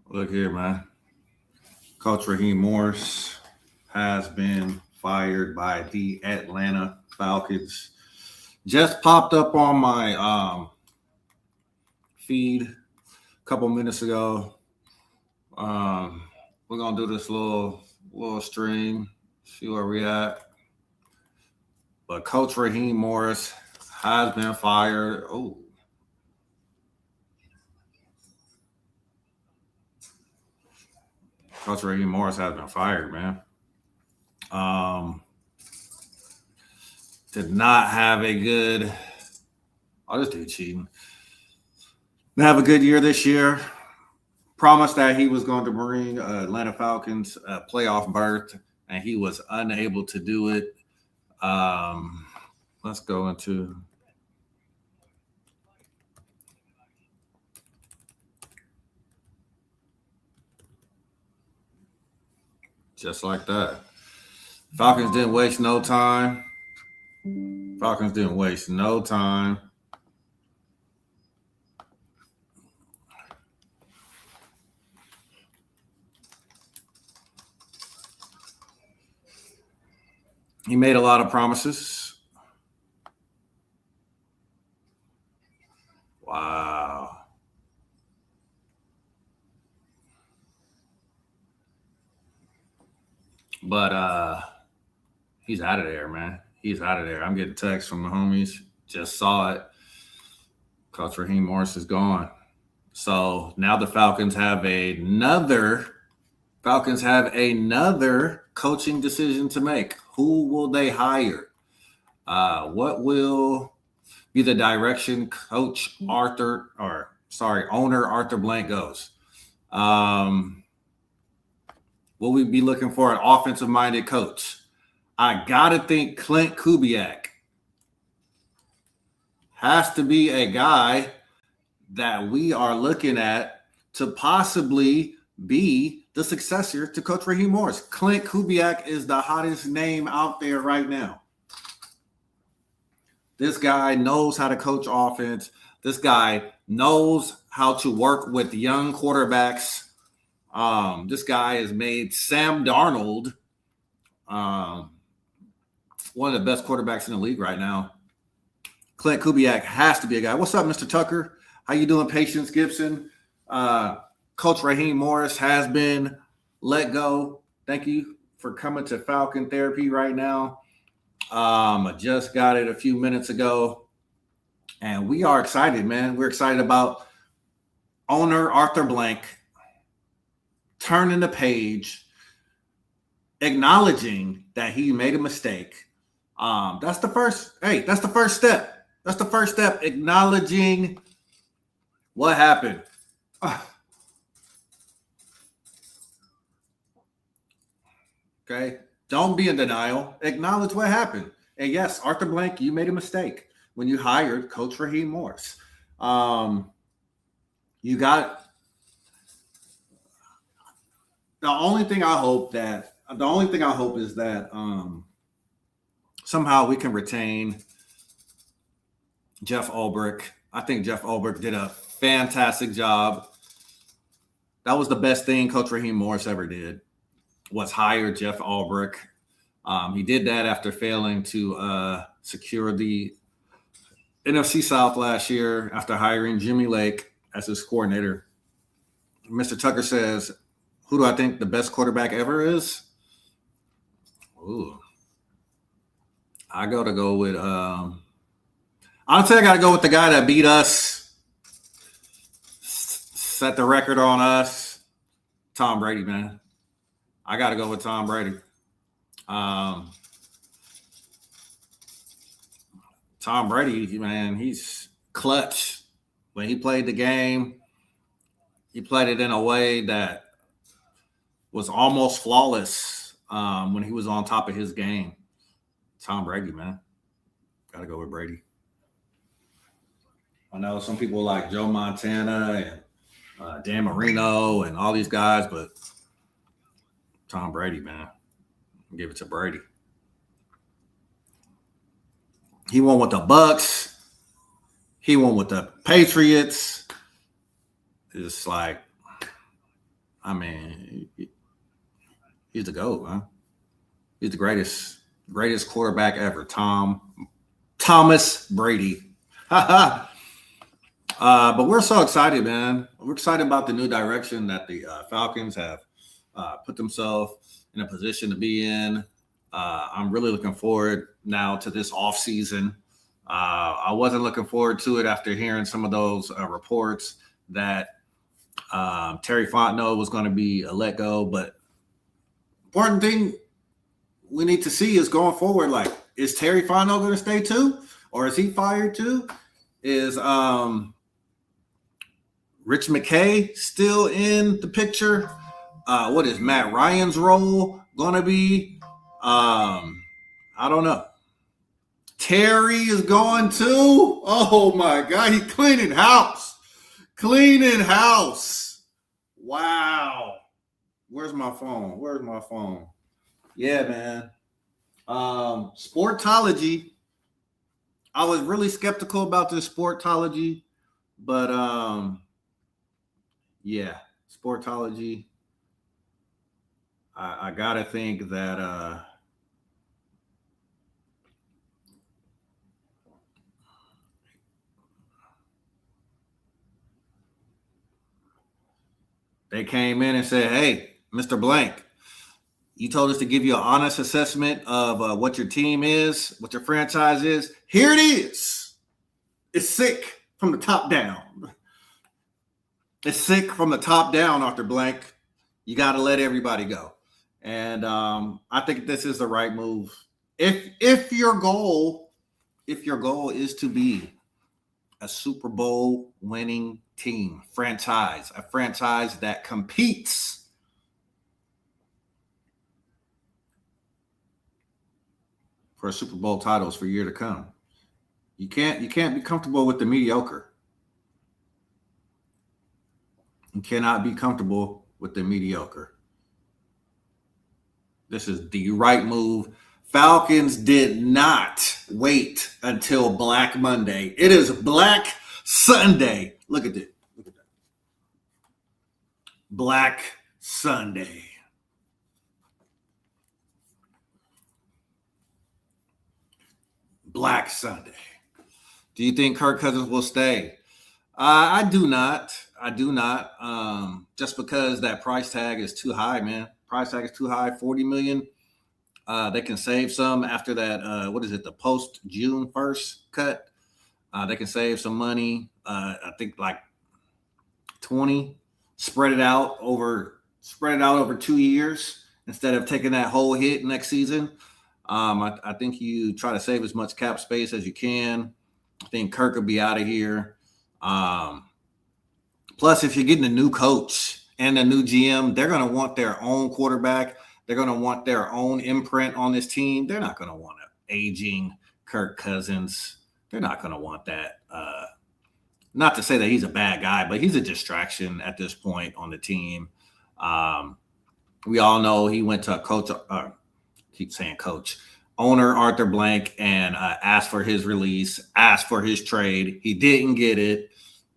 Look here, man. Coach Raheem Morris has been fired by the Atlanta Falcons. Just popped up on my feed a couple minutes ago. We're gonna do this little stream, see where we at. But Coach Raheem Morris has been fired. Oh, Coach Raheem Morris has been fired, man. Um, did not have a good. I'll just do cheating. Didn't have a good year this year. Promised that he was going to bring Atlanta Falcons a playoff berth, and he was unable to do it. Let's go into. Just like that. Falcons didn't waste no time. Falcons didn't waste no time. He made a lot of promises. Wow. But he's out of there, man. He's out of there. I'm getting texts from the homies. Just saw it. Coach Raheem Morris is gone. So now the Falcons have another coaching decision to make. Who will they hire? What will be the direction owner Arthur Blank goes? Will we be looking for an offensive-minded coach? I gotta think Clint Kubiak has to be a guy that we are looking at to possibly be the successor to Coach Raheem Morris. Clint Kubiak is the hottest name out there right now. This guy knows how to coach offense. This guy knows how to work with young quarterbacks. This guy has made Sam Darnold one of the best quarterbacks in the league right now. Clint Kubiak has to be a guy. What's up, Mr. Tucker? How you doing, Patience Gibson? Coach Raheem Morris has been let go. Thank you for coming to Falcon Therapy right now. I just got it a few minutes ago, and we are excited, man. We're excited about owner Arthur Blank turning the page, acknowledging that he made a mistake. That's the first step. That's the first step, acknowledging what happened. Okay. Don't be in denial. Acknowledge what happened. And yes, Arthur Blank, you made a mistake when you hired Coach Raheem Morris. You got the only thing I hope is that somehow we can retain Jeff Ulbrich. I think Jeff Ulbrich did a fantastic job. That was the best thing Coach Raheem Morris ever did, was hire Jeff Ulbrich. He did that after failing to secure the NFC South last year after hiring Jimmy Lake as his coordinator. Mr. Tucker says, who do I think the best quarterback ever is? Ooh. I got to go with honestly, I got to go with the guy that beat us, set the record on us, Tom Brady, man. I got to go with Tom Brady. Tom Brady, man, he's clutch. When he played the game, he played it in a way that was almost flawless when he was on top of his game. Tom Brady, man. Got to go with Brady. I know some people like Joe Montana and Dan Marino and all these guys, but Tom Brady, man. Give it to Brady. He won with the Bucks. He won with the Patriots. It's like I mean, he's the GOAT, man. He's the greatest quarterback ever. Thomas Brady. But we're so excited, man. We're excited about the new direction that the Falcons have put themselves in a position to be in. I'm really looking forward now to this offseason. I wasn't looking forward to it after hearing some of those reports that Terry Fontenot was going to be let go. But important thing we need to see is going forward, like, is Terry Fontenot going to stay too? Or is he fired too? Is Rich McKay still in the picture? What is Matt Ryan's role going to be? I don't know. Terry is going too? Oh my God, he's cleaning house. Cleaning house. Wow. Where's my phone? Yeah, man. Sportology. I was really skeptical about this Sportology, but yeah, Sportology. I gotta think that they came in and said, "Hey, Mr. Blank, you told us to give you an honest assessment of what your team is, what your franchise is. Here it is. It's sick from the top down. It's sick from the top down, Dr. Blank. You got to let everybody go." And I think this is the right move. If your goal is to be a Super Bowl winning team, a franchise that competes for Super Bowl titles for year to come, you can't be comfortable with the mediocre. You cannot be comfortable with the mediocre. This is the right move. Falcons did not wait until Black Monday. It is Black Sunday. Look at that. Black Sunday. Black Sunday. Do you think Kirk Cousins will stay? I do not. Just because that price tag is too high, man. Price tag is too high. $40 million. They can save some after that. What is it? The post June 1st cut. They can save some money. I think like 20. Spread it out over 2 years instead of taking that whole hit next season. I think you try to save as much cap space as you can. I think Kirk will be out of here. Plus, if you're getting a new coach and a new GM, they're going to want their own quarterback. They're going to want their own imprint on this team. They're not going to want an aging Kirk Cousins. They're not going to want that. Not to say that he's a bad guy, but he's a distraction at this point on the team. We all know he went to a coach. Keep saying coach. Owner Arthur Blank and asked for his release, asked for his trade. He didn't get it.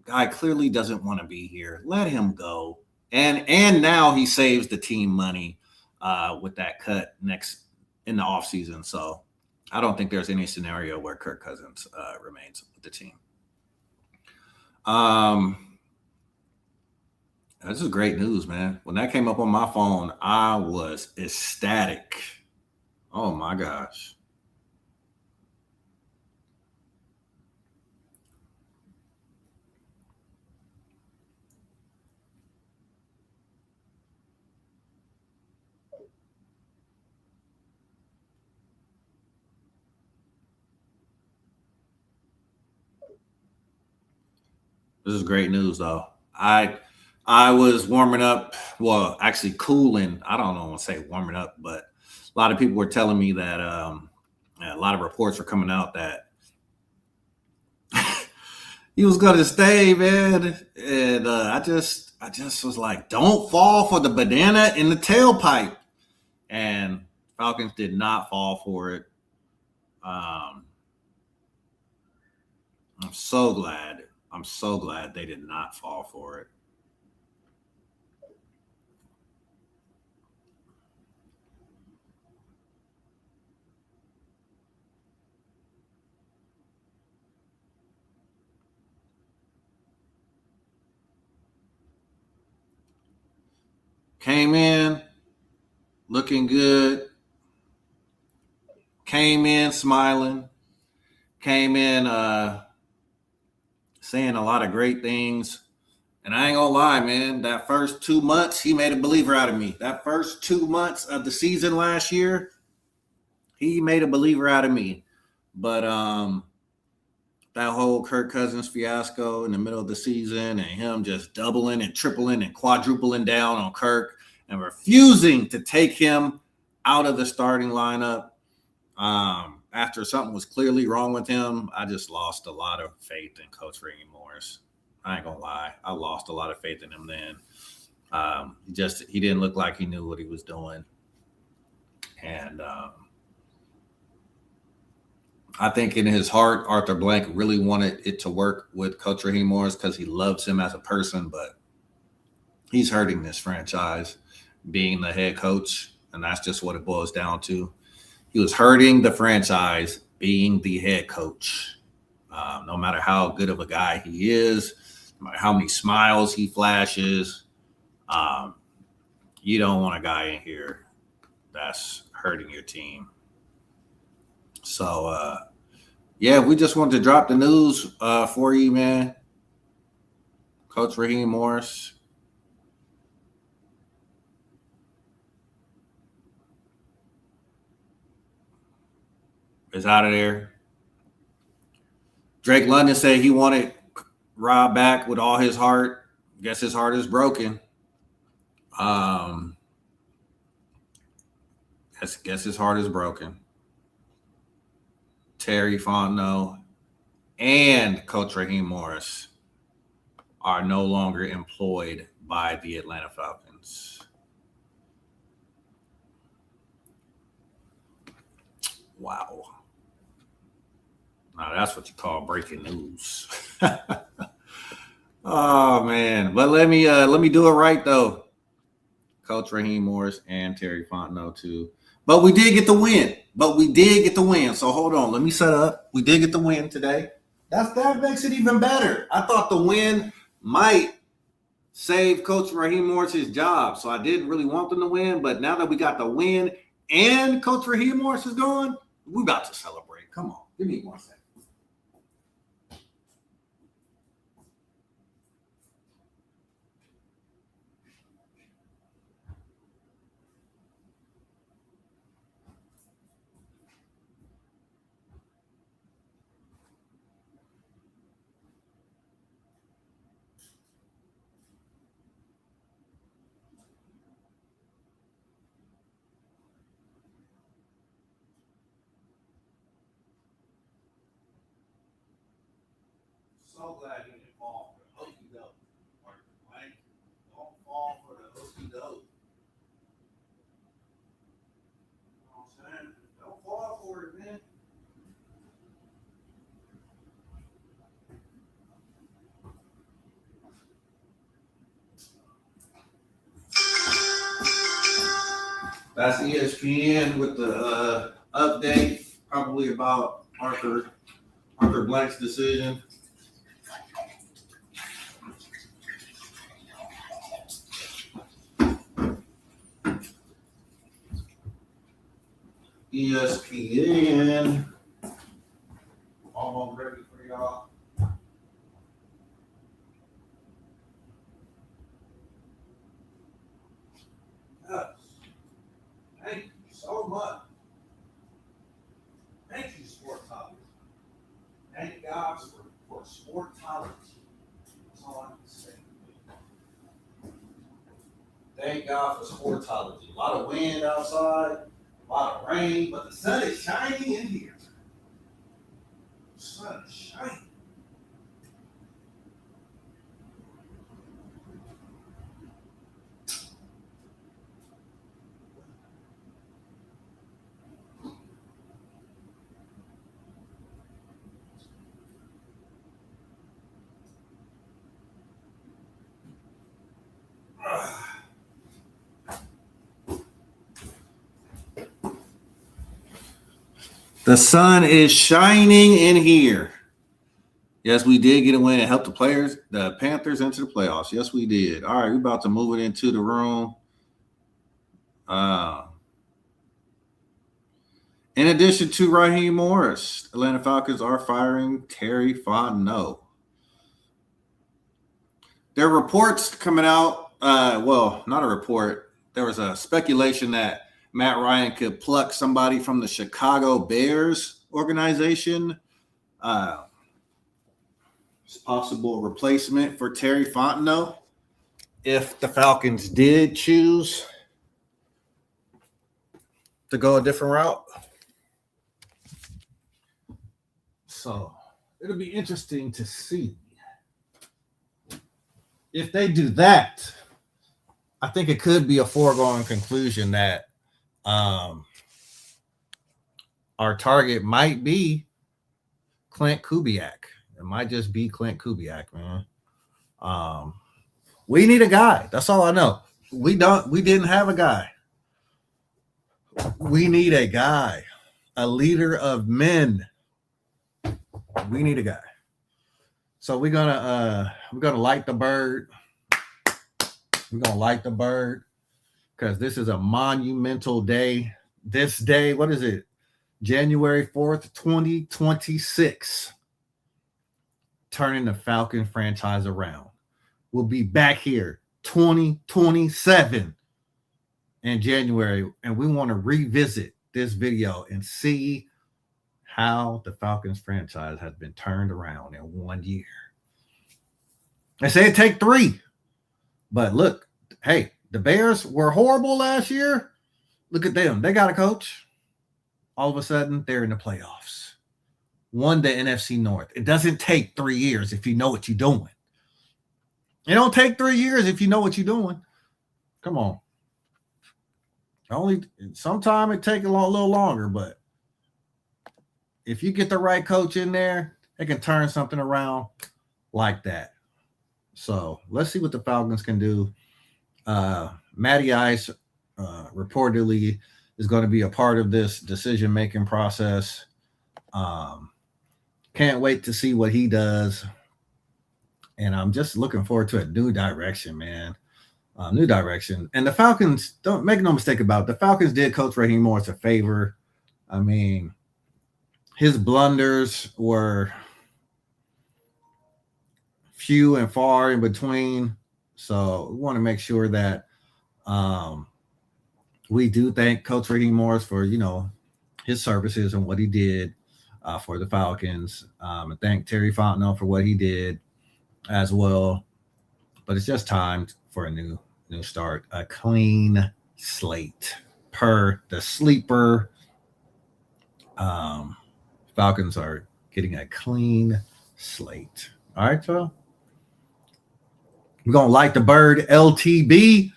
Guy clearly doesn't want to be here. Let him go. And now he saves the team money with that cut next in the offseason. So I don't think there's any scenario where Kirk Cousins remains with the team. This is great news, man. When that came up on my phone, I was ecstatic. Oh my gosh. This is great news, though. I was warming up, well, actually cooling. I don't want to say warming up, but a lot of people were telling me that a lot of reports were coming out that he was going to stay, man. And I just was like, don't fall for the banana in the tailpipe. And Falcons did not fall for it. I'm so glad. I'm so glad they did not fall for it. Came in looking good. Came in smiling. Came in saying a lot of great things. And I ain't gonna lie, man, that first 2 months, he made a believer out of me. That first 2 months of the season last year, he made a believer out of me. But that whole Kirk Cousins fiasco in the middle of the season and him just doubling and tripling and quadrupling down on Kirk and refusing to take him out of the starting lineup after something was clearly wrong with him, I just lost a lot of faith in Coach Raheem Morris. I ain't gonna lie. I lost a lot of faith in him then. He didn't look like he knew what he was doing. And I think in his heart, Arthur Blank really wanted it to work with Coach Raheem Morris because he loves him as a person, but he's hurting this franchise being the head coach, and that's just what it boils down to. He was hurting the franchise being the head coach. No matter how good of a guy he is, no matter how many smiles he flashes, you don't want a guy in here that's hurting your team. So, yeah, we just wanted to drop the news for you, man. Coach Raheem Morris is out of there. Drake London said he wanted Rob back with all his heart. Guess his heart is broken. Guess his heart is broken. Terry Fontenot and Coach Raheem Morris are no longer employed by the Atlanta Falcons. Wow. Now that's what you call breaking news. Oh man. But let me do it right though. Coach Raheem Morris and Terry Fontenot too. But we did get the win. So hold on. Let me set up. We did get the win today. That makes it even better. I thought the win might save Coach Raheem Morris his job. So I didn't really want them to win. But now that we got the win and Coach Raheem Morris is gone, we're about to celebrate. Come on. Give me 1 second. So glad he didn't fall for the hokey doke. Like, don't fall for the hokey doke. You know what I'm saying? Don't fall for it, man. That's ESPN with the update, probably about Arthur Blank's decision. ESPN, almost ready for y'all. Yes. Thank you so much. Thank you, Sportology. Thank God for Sportology. That's all I can say. Thank God for Sportology. A lot of wind outside, a lot of rain, but the sun is shining in here. The sun is shining. The sun is shining in here. Yes, we did get a win and help the Panthers into the playoffs. Yes, we did. All right, we're about to move it into the room. In addition to Raheem Morris, Atlanta Falcons are firing Terry Fontenot. There are reports coming out. Well, not a report. There was a speculation that Matt Ryan could pluck somebody from the Chicago Bears organization. It's possible replacement for Terry Fontenot if the Falcons did choose to go a different route. So it'll be interesting to see if they do that. I think it could be a foregone conclusion that our target might be Clint Kubiak. It might just be Clint Kubiak, man. We need a guy. That's all I know. We didn't have a guy. We need a guy, a leader of men. We need a guy. So we're gonna light the bird. We're gonna light the bird because this is a monumental day. This day, what is it? January 4th, 2026. Turning the Falcon franchise around. We'll be back here 2027 in January, and we want to revisit this video and see how the Falcons franchise has been turned around in 1 year. They say it take 3, but look, hey, the Bears were horrible last year. Look at them. They got a coach. All of a sudden, they're in the playoffs. Won the NFC North. It doesn't take 3 years if you know what you're doing. It don't take 3 years if you know what you're doing. Come on. Sometime it take a little longer, but if you get the right coach in there, they can turn something around like that. So let's see what the Falcons can do. Matty Ice reportedly is going to be a part of this decision-making process. Can't wait to see what he does. And I'm just looking forward to a new direction, man. New direction. And the Falcons, don't make no mistake about it, the Falcons did coach Raheem Morris a favor. I mean, his blunders were few and far in between. So we want to make sure that we do thank Coach Raheem Morris for, his services and what he did for the Falcons. And thank Terry Fontenot for what he did as well. But it's just time for a new start, a clean slate per the sleeper. Falcons are getting a clean slate. All right, y'all. We're going to light the bird, LTB,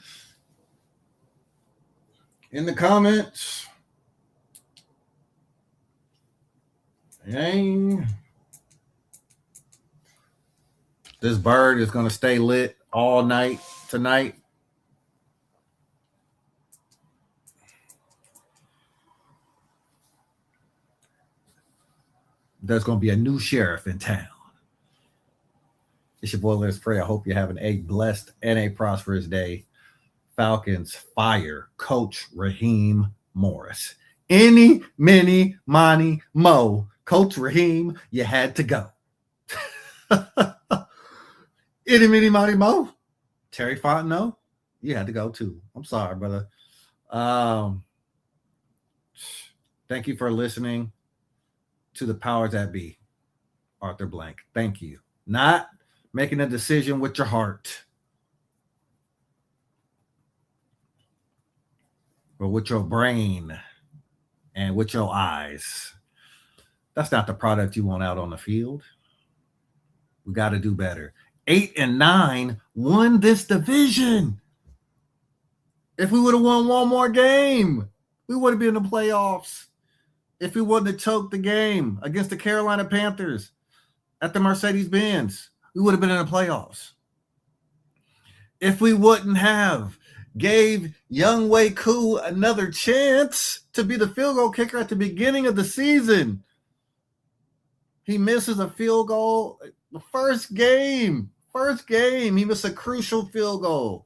in the comments. Dang. This bird is going to stay lit all night tonight. There's going to be a new sheriff in town. It's your boy, Let's Pray. I hope you're having a blessed and a prosperous day. Falcons fire Coach Raheem Morris. Eenie, Meenie, Mynie, Mo. Coach Raheem, you had to go. Eenie, Meenie, Mynie, Mo. Terry Fontenot, you had to go too. I'm sorry, brother. Thank you for listening to the powers that be. Arthur Blank. Thank you. Not making a decision with your heart, but with your brain and with your eyes. That's not the product you want out on the field. We got to do better. 8-9 won this division. If we would have won one more game, we would have been in the playoffs. If we wouldn't have choked the game against the Carolina Panthers at the Mercedes-Benz, we would have been in the playoffs. If we wouldn't have gave Younghoe Koo another chance to be the field goal kicker at the beginning of the season, he misses a field goal the first game. He missed a crucial field goal.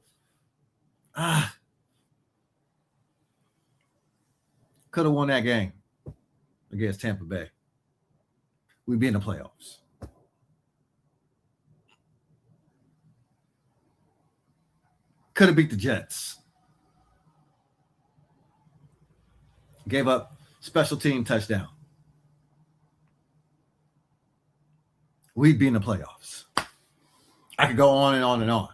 Could have won that game against Tampa Bay. We'd be in the playoffs. Could have beat the Jets. Gave up special team touchdown. We'd be in the playoffs. I could go on and on and on.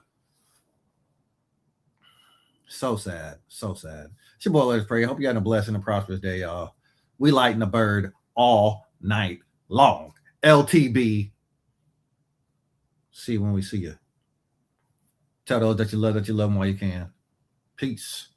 So sad. So sad. It's your boy, Let Us Pray. I hope you had a blessed and a prosperous day, y'all. We lighten the bird all night long. LTB. See you when we see you. Tell those that you love them while you can. Peace.